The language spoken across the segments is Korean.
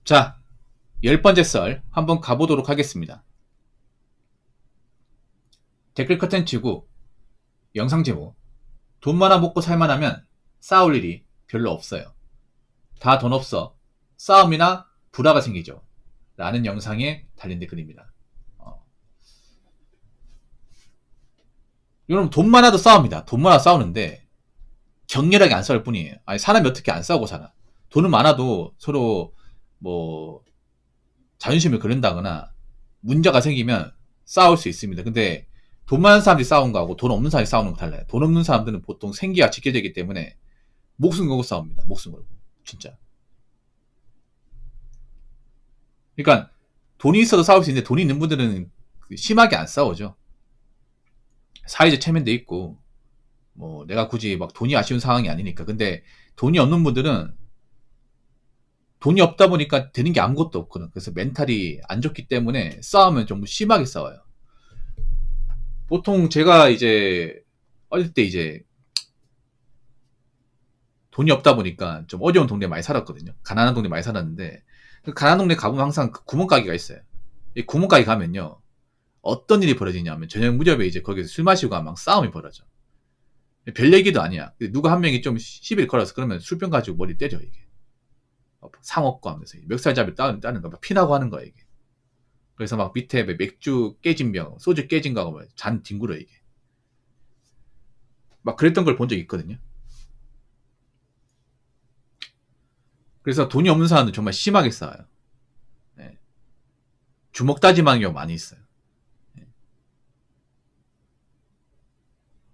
자, 10번째 썰 한번 가보도록 하겠습니다. 댓글 커튼 치고 영상 제목 돈 많아 먹고 살만하면 싸울 일이 별로 없어요. 다 돈 없어 싸움이나 불화가 생기죠. 라는 영상에 달린 댓글입니다. 여러분 돈 많아도 싸웁니다. 돈 많아 싸우는데 격렬하게 안 싸울 뿐이에요. 아니 사람이 어떻게 안 싸우고 살아. 돈은 많아도 서로 뭐 자존심을 그런다거나 문제가 생기면 싸울 수 있습니다. 근데 돈 많은 사람들이 싸운 거하고 돈 없는 사람이 싸우는 거 달라요. 돈 없는 사람들은 보통 생계가 지켜져 있기 때문에 목숨 걸고 싸웁니다. 목숨 걸고. 진짜. 그러니까 돈이 있어도 싸울 수 있는데 돈이 있는 분들은 심하게 안 싸우죠. 사회적 체면도 있고 뭐 내가 굳이 막 돈이 아쉬운 상황이 아니니까. 근데 돈이 없는 분들은 돈이 없다 보니까 되는 게 아무것도 없거든. 그래서 멘탈이 안 좋기 때문에 싸우면 좀 심하게 싸워요. 보통 제가 이제 어릴 때 이제 돈이 없다 보니까 좀 어려운 동네 많이 살았거든요. 가난한 동네 많이 살았는데 그 가난한 동네 가보면 항상 그 구멍가게가 있어요. 이 구멍가게 가면요 어떤 일이 벌어지냐면 저녁 무렵에 이제 거기서 술 마시고 막 싸움이 벌어져. 별 얘기도 아니야. 누가 한 명이 좀 시비를 걸어서 그러면 술병 가지고 머리 때려 이게. 상업고 하면서 멱살잡이 따는 거 막 피나고 하는 거야 이게. 그래서 막 밑에 맥주 깨진 병, 소주 깨진 거 하고 잔 뒹굴어 이게. 막 그랬던 걸 본 적이 있거든요. 그래서 돈이 없는 사람은 정말 심하게 싸워요. 네. 주먹 다짐하는 경우 많이 있어요. 네.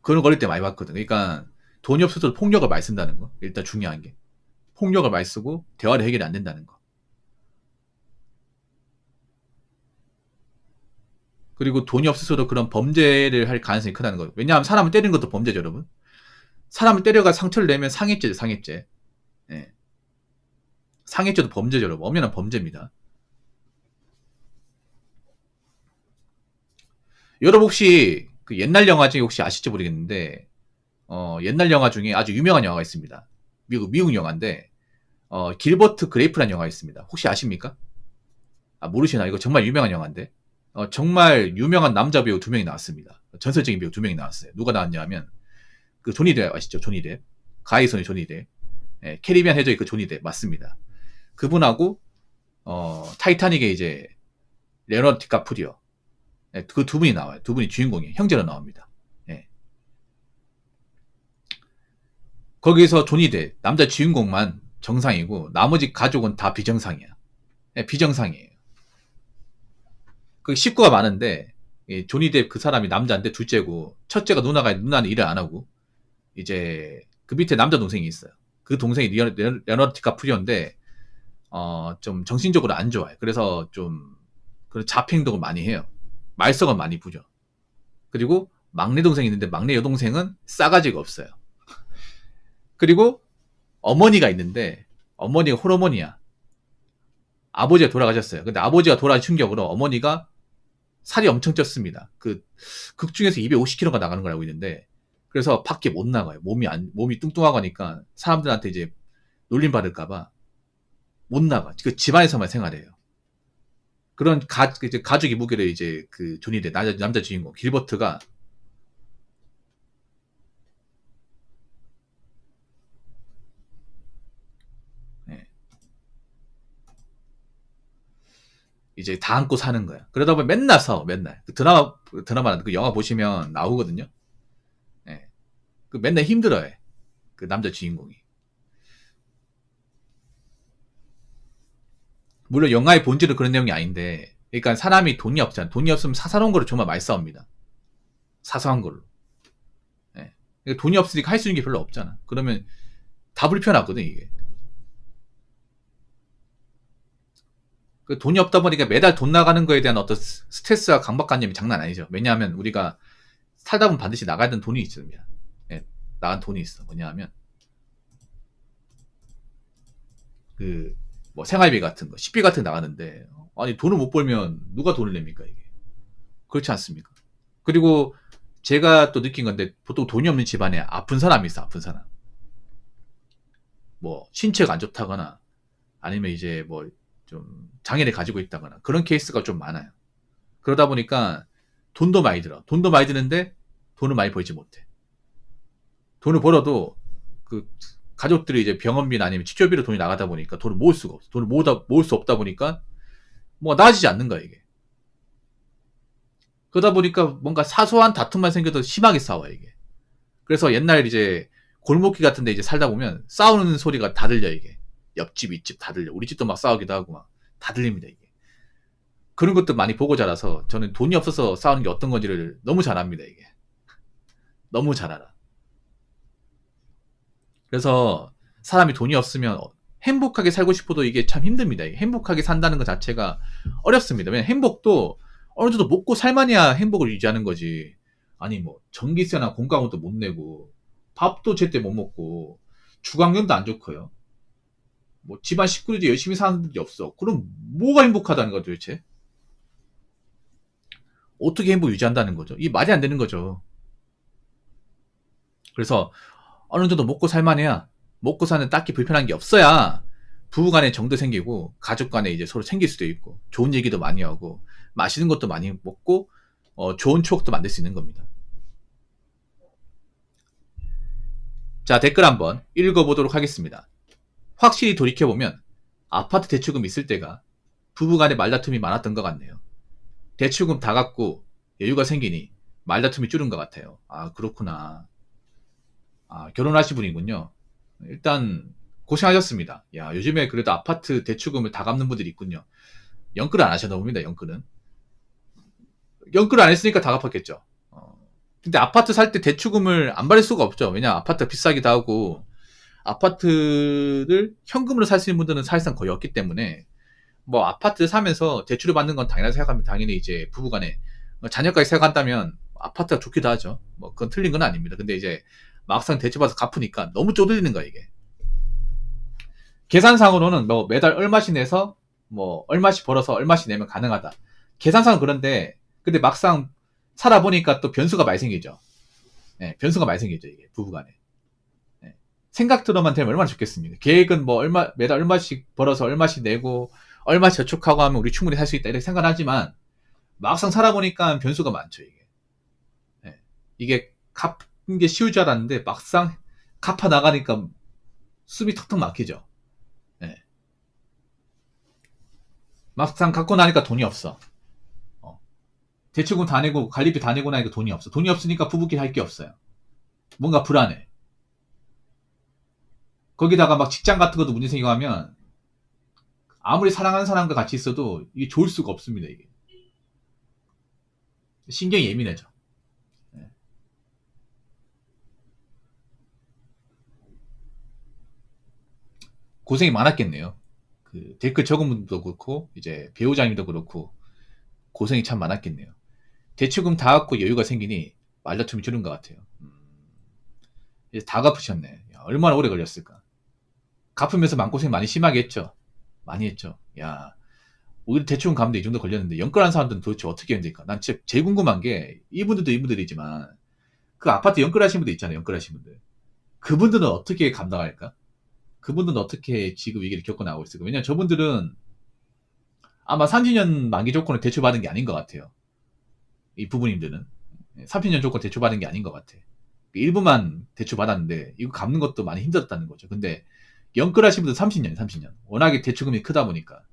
그런 거 어릴 때 많이 봤거든. 그러니까 돈이 없어도 폭력을 많이 쓴다는 거. 일단 중요한 게. 폭력을 많이 쓰고 대화를 해결이 안 된다는 거. 그리고 돈이 없어서도 그런 범죄를 할 가능성이 크다는 거예요. 왜냐하면 사람을 때리는 것도 범죄죠, 여러분. 사람을 때려가 상처를 내면 상해죄죠, 상해죄. 네. 상해죄도 범죄죠, 여러분. 엄연한 범죄입니다. 여러분 혹시 그 옛날 영화 중에 혹시 아실지 모르겠는데 옛날 영화 중에 아주 유명한 영화가 있습니다. 미국 영화인데 길버트 그레이프라는 영화가 있습니다. 혹시 아십니까? 아, 모르시나? 이거 정말 유명한 영화인데 정말 유명한 남자 배우 2명이 나왔습니다. 전설적인 배우 2명이 나왔어요. 누가 나왔냐 하면 그 조니 뎁 아시죠? 조니 뎁. 가이손의 조니 뎁. 네, 캐리비안 해적의 그 조니 뎁 맞습니다. 그분하고 타이타닉에 이제 레오나르도 디카프리오 네, 그 두 분이 나와요. 두 분이 주인공이에요. 형제로 나옵니다. 네. 거기서 조니 뎁 남자 주인공만 정상이고 나머지 가족은 다 비정상이야. 네, 비정상이에요. 그 식구가 많은데 조니 뎁 그 사람이 남자인데 둘째고 첫째가 누나는 일을 안 하고 이제 그 밑에 남자 동생이 있어요. 그 동생이 레오나르도 디카프리오인데 좀 정신적으로 안 좋아요. 그래서 좀 그런 자폐행동을 많이 해요. 말썽을 많이 부죠. 그리고 막내 동생이 있는데 막내 여동생은 싸가지가 없어요. 그리고 어머니가 있는데 어머니가 홀어머니야. 아버지가 돌아가셨어요. 근데 아버지가 돌아가신 충격으로 어머니가 살이 엄청 쪘습니다. 그 극 중에서 250kg가 나가는 걸 알고 있는데 그래서 밖에 못 나가요. 몸이 뚱뚱하고 하니까 사람들한테 이제 놀림 받을까봐 못 나가. 그 집안에서만 생활해요. 그런 가족의 무게를 이제 그 조니 뎁 남자 주인공 길버트가 네. 이제 다 안고 사는 거야. 그러다 보면 맨날 싸워, 맨날. 그 드라마나 그 영화 보시면 나오거든요. 네. 그 맨날 힘들어해. 그 남자 주인공이. 물론 영화의 본질은 그런 내용이 아닌데, 그러니까 사람이 돈이 없잖아. 돈이 없으면 사사로운 거를 정말 많이 싸웁니다. 사소한 걸로. 네. 그러니까 돈이 없으니까 할 수 있는 게 별로 없잖아. 그러면 다 불편하거든, 이게. 그 돈이 없다 보니까 매달 돈 나가는 거에 대한 어떤 스트레스와 강박관념이 장난 아니죠. 왜냐하면 우리가 살다 보면 반드시 나가야 되는 돈이 있습니다. 네, 나간 돈이 있어. 뭐냐하면 그 뭐 생활비 같은 거, 식비 같은 거 나가는데 아니 돈을 못 벌면 누가 돈을 냅니까 이게? 그렇지 않습니까? 그리고 제가 또 느낀 건데 보통 돈이 없는 집안에 아픈 사람이 있어. 아픈 사람. 뭐 신체가 안 좋다거나 아니면 이제 뭐 좀 장애를 가지고 있다거나 그런 케이스가 좀 많아요. 그러다 보니까 돈도 많이 들어. 돈도 많이 드는데 돈을 많이 벌지 못해. 돈을 벌어도 그 가족들이 이제 병원비나 아니면 치료비로 돈이 나가다 보니까 돈을 모을 수가 없어. 돈을 모을 수 없다 보니까 뭐 나아지지 않는 거야 이게. 그러다 보니까 뭔가 사소한 다툼만 생겨도 심하게 싸워 이게. 그래서 옛날 이제 골목길 같은데 이제 살다 보면 싸우는 소리가 다 들려 이게. 옆집, 윗집 다 들려. 우리 집도 막 싸우기도 하고 막 다 들립니다 이게. 그런 것도 많이 보고 자라서 저는 돈이 없어서 싸우는 게 어떤 건지를 너무 잘 압니다 이게. 너무 잘 알아. 그래서 사람이 돈이 없으면 행복하게 살고 싶어도 이게 참 힘듭니다. 행복하게 산다는 것 자체가 어렵습니다. 왜냐면 행복도 어느 정도 먹고 살만해야 행복을 유지하는 거지. 아니 뭐 전기세나 공과금도 못 내고 밥도 제때 못 먹고 주거환경도 안 좋고요. 뭐 집안 식구들이 열심히 사는 분들이 없어. 그럼 뭐가 행복하다는 거야 도대체? 어떻게 행복 유지한다는 거죠? 이 말이 안 되는 거죠. 그래서 어느 정도 먹고 살만해야 먹고 사는 딱히 불편한 게 없어야 부부간에 정도 생기고 가족간에 이제 서로 챙길 수도 있고 좋은 얘기도 많이 하고 맛있는 것도 많이 먹고 좋은 추억도 만들 수 있는 겁니다. 자, 댓글 한번 읽어보도록 하겠습니다. 확실히 돌이켜보면 아파트 대출금 있을 때가 부부간에 말다툼이 많았던 것 같네요. 대출금 다 갚고 여유가 생기니 말다툼이 줄은 것 같아요. 아, 그렇구나. 아, 결혼하신 분이군요. 일단 고생하셨습니다. 야, 요즘에 그래도 아파트 대출금을 다 갚는 분들이 있군요. 연끌 안 하셨나 봅니다. 연끌은. 연끌 안 했으니까 다 갚았겠죠. 근데 아파트 살 때 대출금을 안 받을 수가 없죠. 왜냐 아파트가 비싸기도 하고 아파트를 현금으로 살 수 있는 분들은 사실상 거의 없기 때문에 뭐 아파트 사면서 대출을 받는 건 당연하게 생각하면 당연히 이제 부부간에 자녀까지 생각한다면 아파트가 좋기도 하죠. 뭐 그건 틀린 건 아닙니다. 근데 이제 막상 대출받아서 갚으니까 너무 쪼들리는 거야 이게. 계산상으로는 뭐 매달 얼마씩 내서 뭐 얼마씩 벌어서 얼마씩 내면 가능하다. 계산상은 그런데 근데 막상 살아보니까 또 변수가 많이 생기죠. 네, 변수가 많이 생기죠 이게 부부간에. 네. 생각대로만 되면 얼마나 좋겠습니까? 계획은 뭐 매달 얼마씩 벌어서 얼마씩 내고 얼마씩 저축하고 하면 우리 충분히 살 수 있다 이렇게 생각하지만 막상 살아보니까 변수가 많죠 이게. 네. 이게 갚는 게 쉬울 줄 알았는데 막상 갚아 나가니까 숨이 턱턱 막히죠. 네. 막상 갚고 나니까 돈이 없어. 대출금 다 내고 관리비 다 내고 나니까 돈이 없어. 돈이 없으니까 부부끼리 할 게 없어요. 뭔가 불안해. 거기다가 막 직장 같은 것도 문제 생기고 하면 아무리 사랑하는 사람과 같이 있어도 이게 좋을 수가 없습니다. 이게 신경이 예민해져. 네. 고생이 많았겠네요. 그 댓글 적은 분도 그렇고 이제 배우자님도 그렇고 고생이 참 많았겠네요. 대출금 다 갚고 여유가 생기니 말다툼이 줄은 것 같아요. 이제 다 갚으셨네. 야, 얼마나 오래 걸렸을까? 갚으면서 마음고생 많이 심하게 했죠. 많이 했죠. 야, 오히려 대출금 갚는데 이 정도 걸렸는데 연끌한 사람들은 도대체 어떻게 견딜까? 난 진짜 제일 궁금한 게 이분들도 이분들이지만 그 아파트 연끌하신 분들 있잖아요. 연끌하신 분들. 그분들은 어떻게 감당할까? 그분들은 어떻게 지금 위기를 겪고 나오고 있을까? 왜냐면 저분들은 아마 30년 만기 조건을 대출받은 게 아닌 것 같아요. 이 부부님들은 30년 조건 대출받은 게 아닌 것 같아. 일부만 대출받았는데 이거 갚는 것도 많이 힘들었다는 거죠. 근데 연끌하신 분들 30년. 워낙에 대출금이 크다 보니까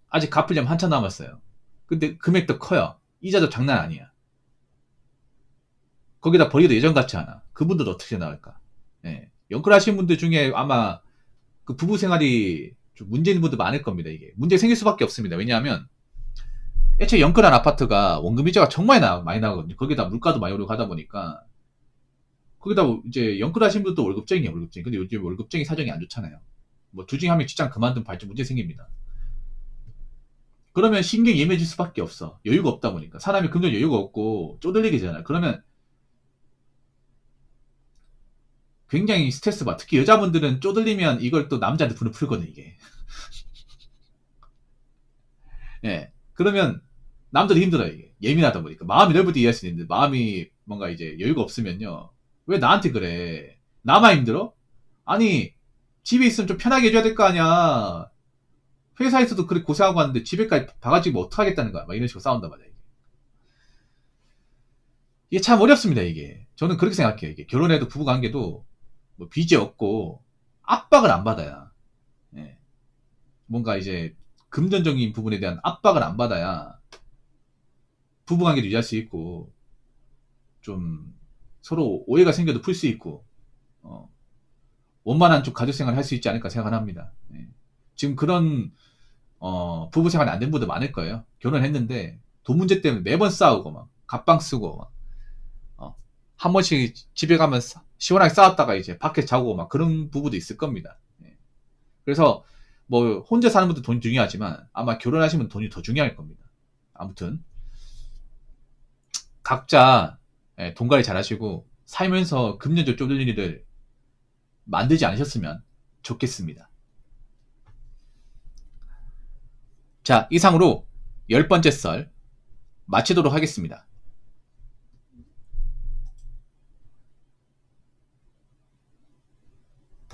아직 갚으려면 한참 남았어요. 근데 금액도 커요. 이자도 장난 아니야. 거기다 벌이도 예전 같지 않아. 그분들도 어떻게 나올까? 예. 연끌하신 분들 중에 아마 그 부부 생활이 좀 문제 있는 분들 많을 겁니다. 이게 문제 생길 수밖에 없습니다. 왜냐하면 애초에 연끌한 아파트가 원금 이자가 정말 많이 나거든요. 거기다 물가도 많이 오르고 하다 보니까 거기다 이제 연끌하신 분도 월급쟁이에요. 월급쟁이. 근데 요즘 월급쟁이 사정이 안 좋잖아요. 뭐 둘 중에 한 명 직장 그만두면 발전 문제 생깁니다. 그러면 신경이 예민해질 수밖에 없어. 여유가 없다 보니까. 사람이 금전 여유가 없고 쪼들리게 되잖아요. 그러면 굉장히 스트레스 받아. 특히 여자분들은 쪼들리면 이걸 또 남자한테 분을 풀거든, 이게. 예. 그러면 남자도 힘들어요, 이게. 예민하다 보니까. 마음이 넓을 때 이해할 수 있는데, 마음이 뭔가 이제 여유가 없으면요. 왜 나한테 그래? 나만 힘들어? 아니, 집에 있으면 좀 편하게 해줘야 될 거 아니야. 회사에서도 그렇게 고생하고 왔는데 집에까지 봐가지고 뭐 어떡하겠다는 거야. 막 이런 식으로 싸운단 말이야. 이게 참 어렵습니다, 이게. 저는 그렇게 생각해요. 이게 결혼해도 부부관계도 뭐 빚이 없고 압박을 안 받아야, 예. 뭔가 이제 금전적인 부분에 대한 압박을 안 받아야 부부관계도 유지할 수 있고, 좀 서로 오해가 생겨도 풀 수 있고, 원만한 좀 가족생활을 할 수 있지 않을까 생각을 합니다. 예. 지금 그런 부부생활이 안 된 분들 많을 거예요. 결혼했는데 돈 문제 때문에 매번 싸우고 막 갑방 쓰고 막, 한 번씩 집에 가면 시원하게 싸웠다가 이제 밖에 자고 막 그런 부부도 있을 겁니다. 예. 그래서 뭐 혼자 사는 분도 돈이 중요하지만 아마 결혼하시면 돈이 더 중요할 겁니다. 아무튼 각자 돈 관리 잘 하시고 살면서 금전적 쪼들린 일을 만들지 않으셨으면 좋겠습니다. 자, 이상으로 10번째 썰 마치도록 하겠습니다.